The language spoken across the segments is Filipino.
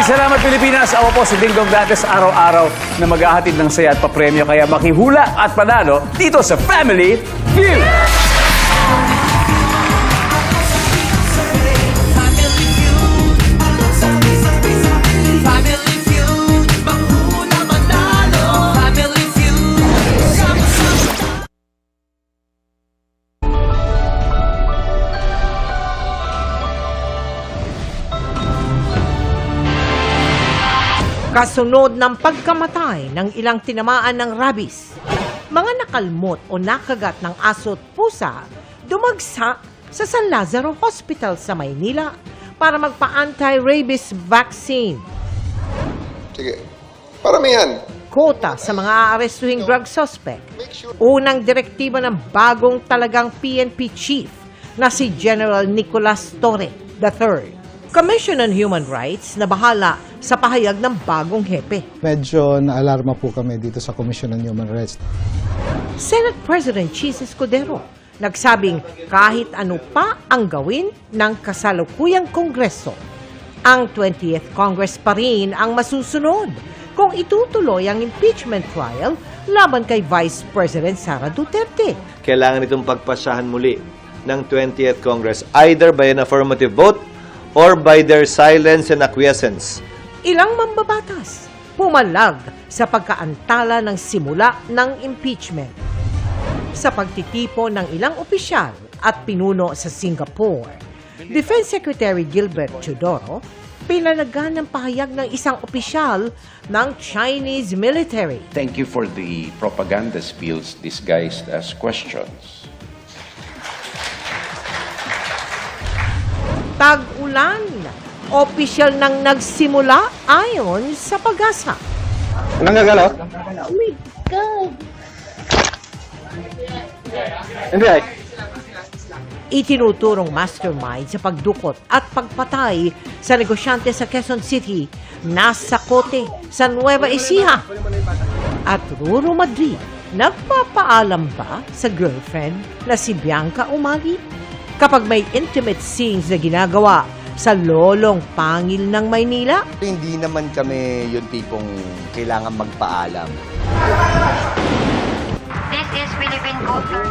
Maraming salamat, Pilipinas. Ako po si Dingdong Dantes, araw-araw na maghahatid ng saya at papremyo. Kaya makihula at panalo dito sa Family Feud. Kasunod ng pagkamatay ng ilang tinamaan ng rabies, mga nakalmot o nakagat ng aso at pusa dumagsa sa San Lazaro Hospital sa Maynila para magpa-anti-rabies vaccine. Sige, paramihan. Kota sa mga aarestuhing drug suspect. Unang direktiba ng bagong talagang PNP chief na si General Nicolas Torre III. Commission on Human Rights na bahala sa pahayag ng bagong hepe. Medyo naalarma po kami dito sa Commission on Human Rights. Senate President Chis Escudero nagsabing kahit ano pa ang gawin ng kasalukuyang Kongreso, ang 20th Congress pa rin ang masusunod kung itutuloy ang impeachment trial laban kay Vice President Sara Duterte. Kailangan itong pagpasahan muli ng 20th Congress either by an affirmative vote or by their silence and acquiescence. Ilang mambabatas pumalag sa pagkaantala ng simula ng impeachment. Sa pagtitipo ng ilang opisyal at pinuno sa Singapore, Defense Secretary Gilbert Teodoro pinalagan ng pahayag ng isang opisyal ng Chinese military. Thank you for the propaganda spills disguised as questions. Tag-ulan, opisyal nang nagsimula ayon sa Pag-asa. Nanggagalaw? Oh my God! Hindi ay. Itinuturong mastermind sa pagdukot at pagpatay sa negosyante sa Quezon City, nasa kote sa Nueva Ecija. At Ruro Madrid, nagpapaalam ba sa girlfriend na si Bianca Umali? Kapag may intimate scenes na ginagawa sa lolong pangil ng Maynila? Hindi naman kami yung tipong kailangan magpaalam. This is Philippine Culture.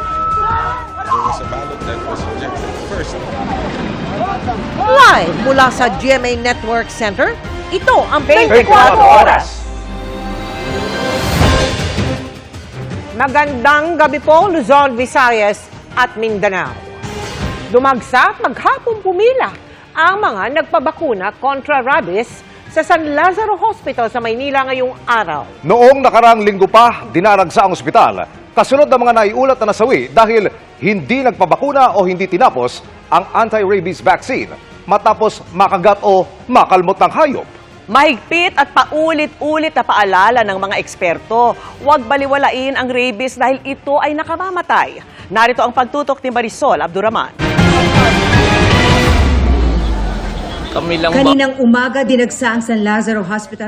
Live mula sa GMA Network Center, ito ang 24 Oras. Magandang gabi po, Luzon, Visayas at Mindanao. Dumagsa at maghapong pumila ang mga nagpabakuna kontra rabies sa San Lazaro Hospital sa Maynila ngayong araw. Noong nakarang linggo pa, dinaragsa ang ospital kasunod ng mga naiulat na nasawi dahil hindi nagpabakuna o hindi tinapos ang anti-rabies vaccine matapos makagat o makalmot ng hayop. Mahigpit at paulit-ulit na paalala ng mga eksperto, huwag baliwalain ang rabies dahil ito ay nakamamatay. Narito ang pagtutok ni Marisol Abduraman. Kaninang umaga, dinagsa ang San Lazaro Hospital.